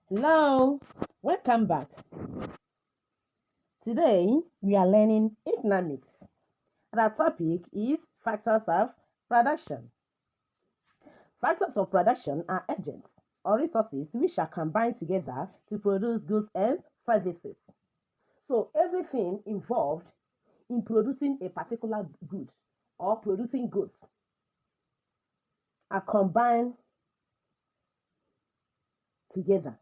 Hello, welcome back. Today we are learning economics. The topic is factors of production. Factors of production are agents or resources which are combined together to produce goods and services. So everything involved in producing a particular good or producing goods are combined together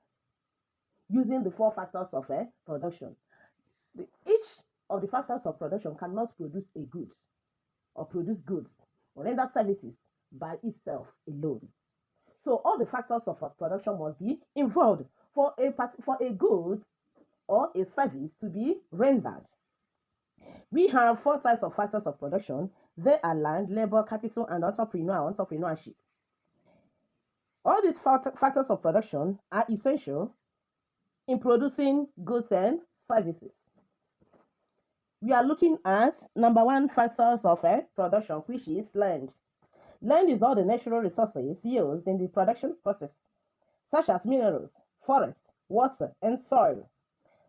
using the four factors of production. Each of the factors of production cannot produce a good or produce goods or render services by itself alone. So all the factors of production must be involved for a good or a service to be rendered. We have four types of factors of production. They are land, labor, capital, and entrepreneurship. All these factors of production are essential in producing goods and services. We are looking at number one factors of production, which is land. Land is all the natural resources used in the production process, such as minerals, forest, water, and soil.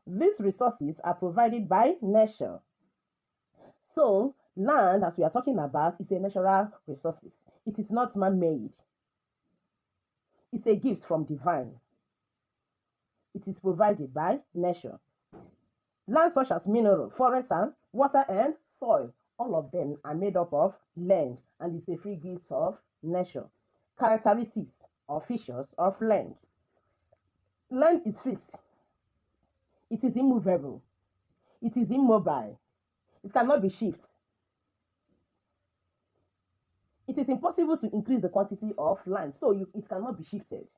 These resources are provided by nature. So, land, as we are talking about, is a natural resource. It is not man-made. It's a gift from divine. It is provided by nature. Land such as mineral, forest, and water and soil, all of them are made up of land and is a free gift of nature. Characteristics or features of land. Land is fixed. It is immovable. It is immobile. It cannot be shifted. It is impossible to increase the quantity of land, so it cannot be shifted.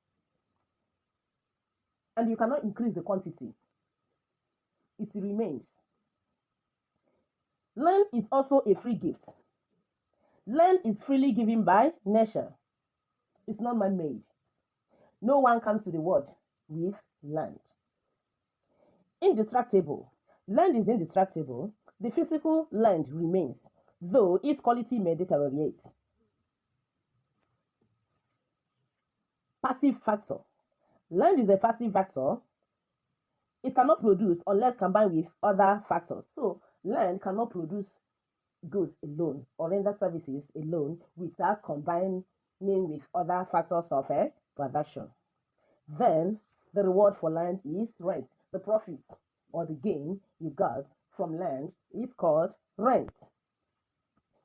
And you cannot increase the quantity. It remains. Land is also a free gift. Land is freely given by nature. It's not man-made. No one comes to the world with land. Indestructible. Land is indestructible. The physical land remains, though its quality may deteriorate. Passive factor. Land is a passive factor. It cannot produce unless combined with other factors. So, land cannot produce goods alone or render services alone without combining with other factors of production. Then, the reward for land is rent. The profit or the gain you got from land is called rent.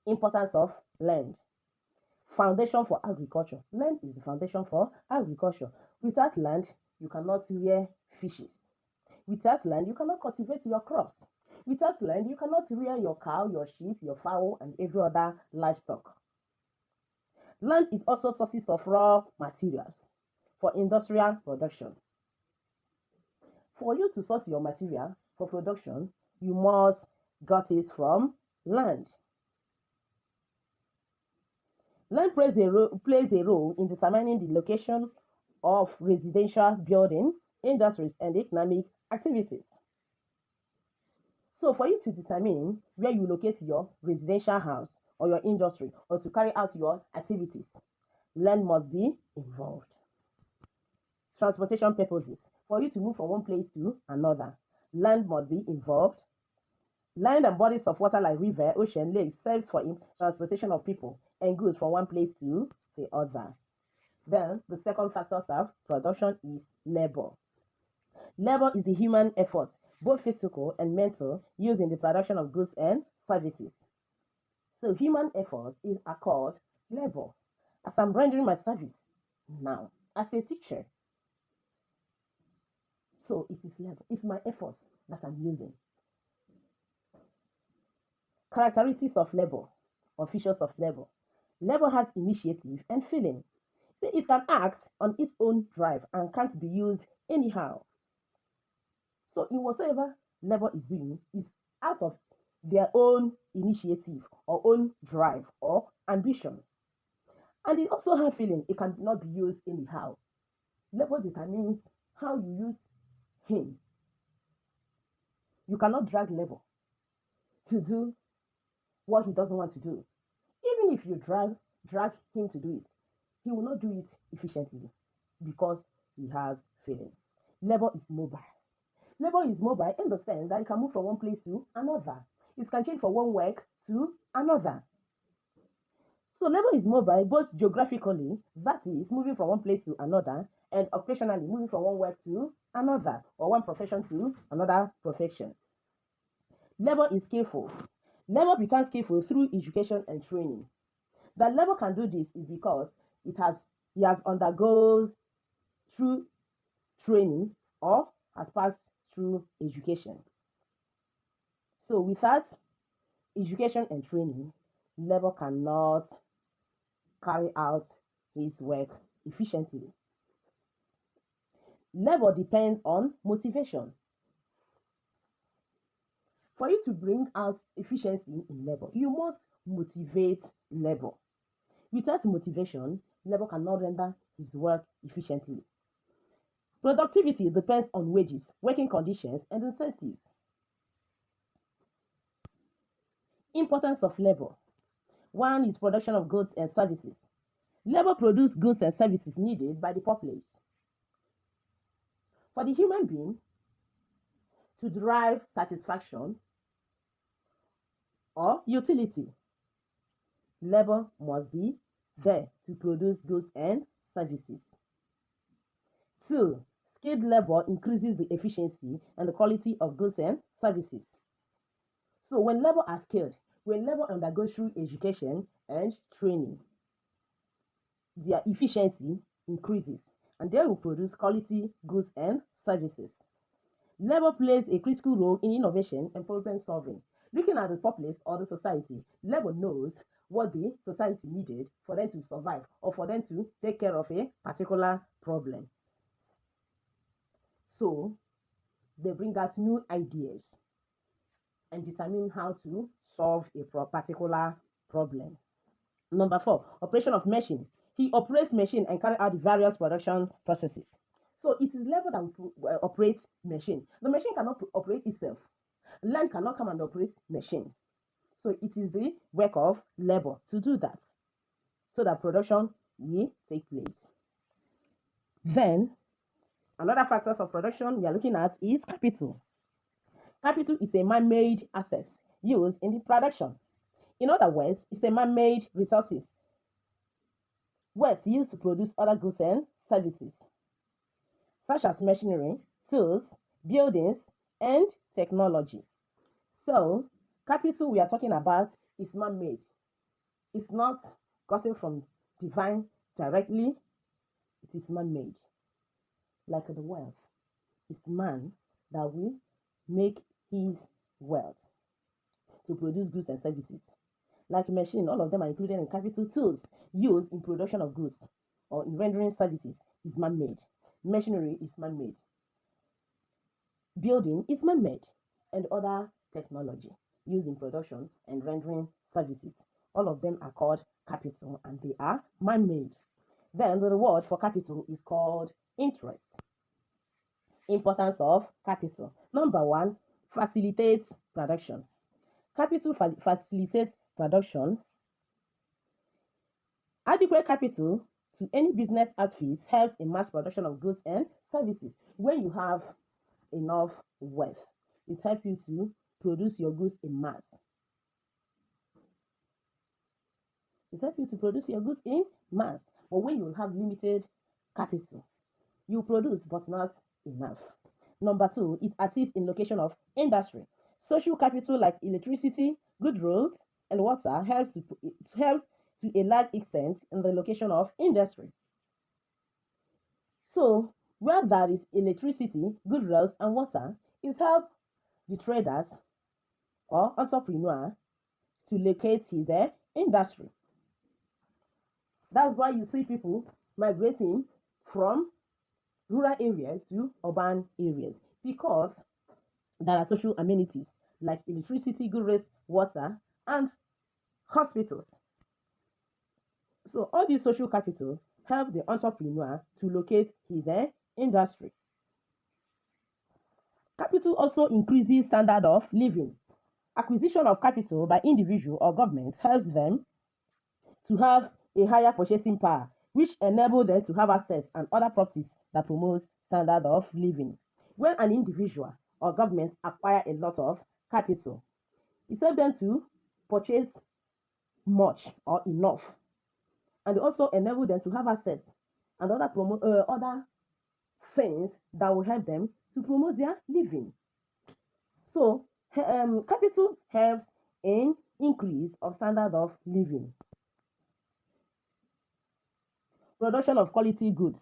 Importance of land. Foundation for agriculture. Land is the foundation for agriculture. Without land, you cannot rear fishes. Without land, you cannot cultivate your crops. Without land, you cannot rear your cow, your sheep, your fowl, and every other livestock. Land is also sources of raw materials for industrial production. For you to source your material for production, you must get it from land. Land plays a role in determining the location of residential building, industries, and economic activities. So for you to determine where you locate your residential house or your industry or to carry out your activities, land must be involved. Transportation purposes. For you to move from one place to another, land must be involved. Land and bodies of water like river, ocean, lakes serves for transportation of people and goods from one place to the other. Then the second factor of production is labor. Labor is the human effort, both physical and mental, used in the production of goods and services. So human effort is called labor. As I'm rendering my service now as a teacher, so it is labor. It's my effort that I'm using. Characteristics of labor or features of labor. Labor has initiative and feeling. So it can act on its own drive and can't be used anyhow. So in whatsoever labor is doing is out of their own initiative or own drive or ambition. And it also has feeling. It cannot be used anyhow. Labor determines how you use him. You cannot drag labor to do what he doesn't want to do. Even if you drag him to do it, he will not do it efficiently because he has feeling. Labor is mobile. Labor is mobile in the sense that it can move from one place to another. It can change from one work to another. So labor is mobile both geographically, that is moving from one place to another, and occasionally moving from one work to another, or one profession to another profession. Labor is skillful. Labor becomes skillful through education and training. That labor can do this is because he has undergone through training or has passed through education. So without education and training, labor cannot carry out his work efficiently. Labor depends on motivation. For you to bring out efficiency in labor, you must motivate labor. Without motivation, labor cannot render his work efficiently. Productivity depends on wages, working conditions, and incentives. Importance of labor. One is production of goods and services. Labor produces goods and services needed by the populace. For the human being to derive satisfaction or utility, labor must be there to produce goods and services. 2. Skilled labor increases the efficiency and the quality of goods and services. So when labor are skilled, when labor undergoes through education and training, their efficiency increases and they will produce quality goods and services. Labor plays a critical role in innovation and problem solving. Looking at the populace or the society, labor knows what the society needed for them to survive or for them to take care of a particular problem. So they bring out new ideas and determine how to solve a particular problem. Number 4, operation of machine. He operates machine and carry out the various production processes. So it is labor that will operate machine. The machine cannot operate itself. Land cannot come and operate machine. So it is the work of labor to do that, so that production will take place. Then, another factors of production we are looking at is capital. Capital is a man-made asset used in the production. In other words, it's a man-made resources, wealth used to produce other goods and services, such as machinery, tools, buildings, and technology. So, capital we are talking about is man-made. It's not gotten from divine directly. It is man-made. Like the wealth, it's man that will make his wealth to produce goods and services. Like machine, all of them are included in capital. Tools used in production of goods or in rendering services is man-made. Machinery is man-made. Building is man-made. And other technology used in production and rendering services. All of them are called capital and they are man-made. Then the reward for capital is called interest. Importance of capital. Number 1, facilitates production. Capital facilitates production. Adequate capital to any business outfit helps in mass production of goods and services. When you have enough wealth, it helps you to produce your goods in mass. It helps you to produce your goods in mass. But when you have limited capital, you produce but not enough. Number 2, it assists in location of industry. Social capital like electricity, good roads, and water helps to a large extent in the location of industry. So, where there is electricity, good roads, and water, it helps the traders or entrepreneur to locate his industry. That's why you see people migrating from rural areas to urban areas, because there are social amenities like electricity, good roads, water, and hospitals. So all these social capital help the entrepreneur to locate his industry. Capital also increases standard of living. Acquisition of capital by individual or government helps them to have a higher purchasing power. which enable them to have access and other properties that promote standard of living. When an individual or government acquire a lot of capital, it helps them to purchase much or enough, and it also enable them to have assets and other things that will help them to promote their living. So capital helps in increase of standard of living. Production of quality goods.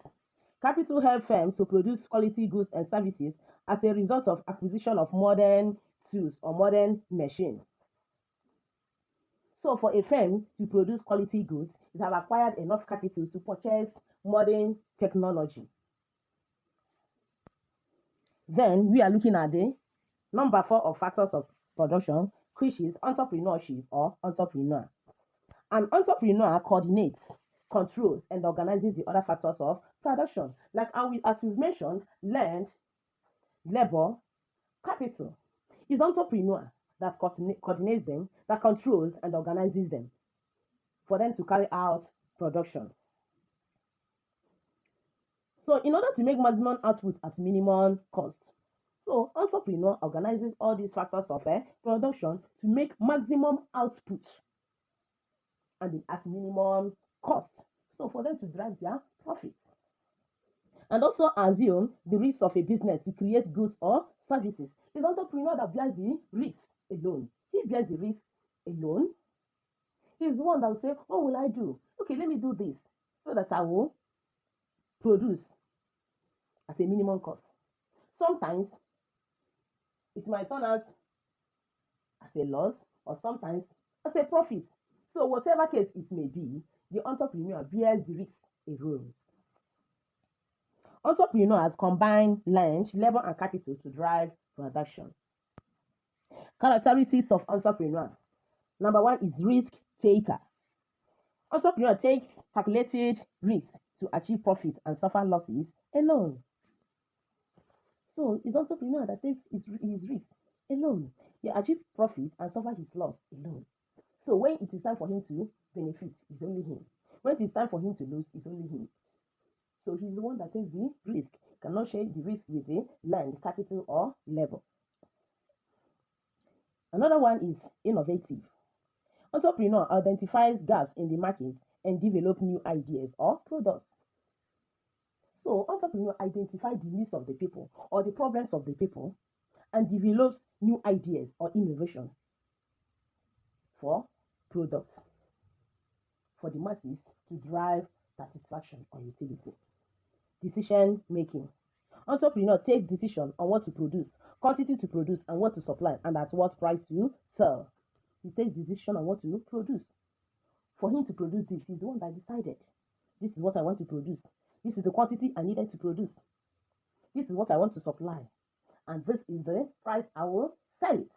Capital help firms to produce quality goods and services as a result of acquisition of modern tools or modern machines. So for a firm to produce quality goods, it have acquired enough capital to purchase modern technology. Then we are looking at the number 4 of factors of production, which is entrepreneurship or entrepreneur. An entrepreneur coordinates, controls, and organizes the other factors of production, like as we've mentioned, land, labor, capital. Is entrepreneur that coordinates them, that controls and organizes them for them to carry out production. So in order to make maximum output at minimum cost, so entrepreneur organizes all these factors of production to make maximum output and at minimum cost. So for them to drive their profit. And also assume the risk of a business to create goods or services. It's entrepreneur that bears the risk alone. He bears the risk alone. He's the one that will say, what will I do? Okay, let me do this so that I will produce at a minimum cost. Sometimes it might turn out as a loss or sometimes as a profit. So whatever case it may be, the entrepreneur bears the risk alone. Entrepreneurs combine land, labor, and capital to drive production. Characteristics of entrepreneur. Number 1 is risk taker. Entrepreneur takes calculated risk to achieve profit and suffer losses alone. So it's entrepreneur that takes his risk alone. He achieves profit and suffer his loss alone. So when it is time for him to benefit, it's only him. When it is time for him to lose, it's only him. So he's the one that takes the risk, cannot share the risk with the land, capital, or labor. Another one is innovative. Entrepreneur identifies gaps in the market and develop new ideas or products. So entrepreneur identifies the needs of the people or the problems of the people and develops new ideas or innovation for products for the masses to drive satisfaction or utility. Decision making. Entrepreneur takes decision on what to produce, quantity to produce, and what to supply, and at what price to sell. He takes decision on what to produce. For him to produce this, he's the one that decided. This is what I want to produce. This is the quantity I needed to produce. This is what I want to supply. And this is the price I will sell it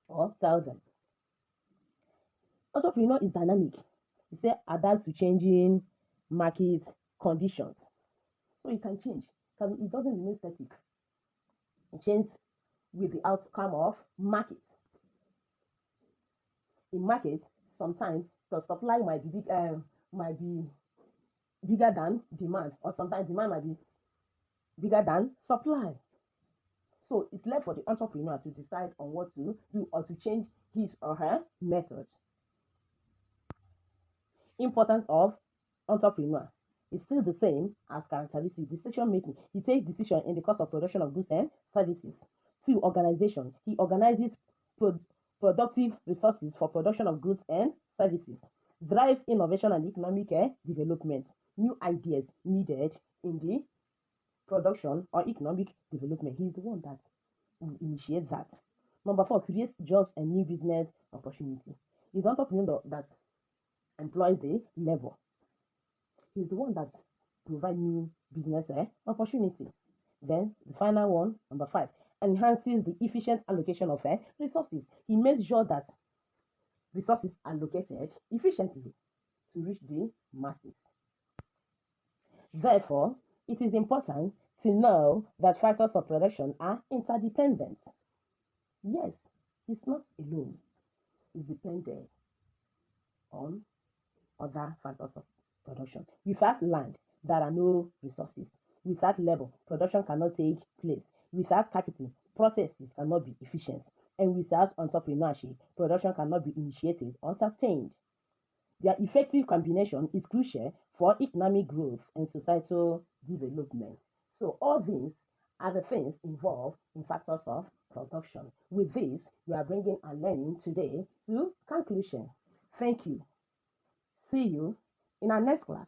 or sell them. Entrepreneur is dynamic. He said adapt to changing market conditions. So it can change. It doesn't remain static. It changes with the outcome of market. In market, sometimes the supply might be bigger than demand, or sometimes demand might be bigger than supply. So it's left for the entrepreneur to decide on what to do or to change his or her method. Importance of entrepreneur is still the same as characteristics. Decision making. He takes decision in the course of production of goods and services. 2. Organization. He organizes productive resources for production of goods and services. Drives innovation and economic development. New ideas needed in the production or economic development. He's the one that will initiate that. Number 4, creates jobs and new business opportunity. He's the entrepreneur that employs the labor. He's the one that provides new business opportunity. Then the final one, number 5, enhances the efficient allocation of resources. He makes sure that resources are allocated efficiently to reach the masses. Therefore, it is important to know that factors of production are interdependent. Yes, he's not alone. He's dependent on other factors of production. Without land, there are no resources. Without labor, production cannot take place. Without capital, processes cannot be efficient. And without entrepreneurship, production cannot be initiated or sustained. Their effective combination is crucial for economic growth and societal development. So all these are the things involved in factors of production. With this, we are bringing our learning today to conclusion. Thank you. See you in our next class.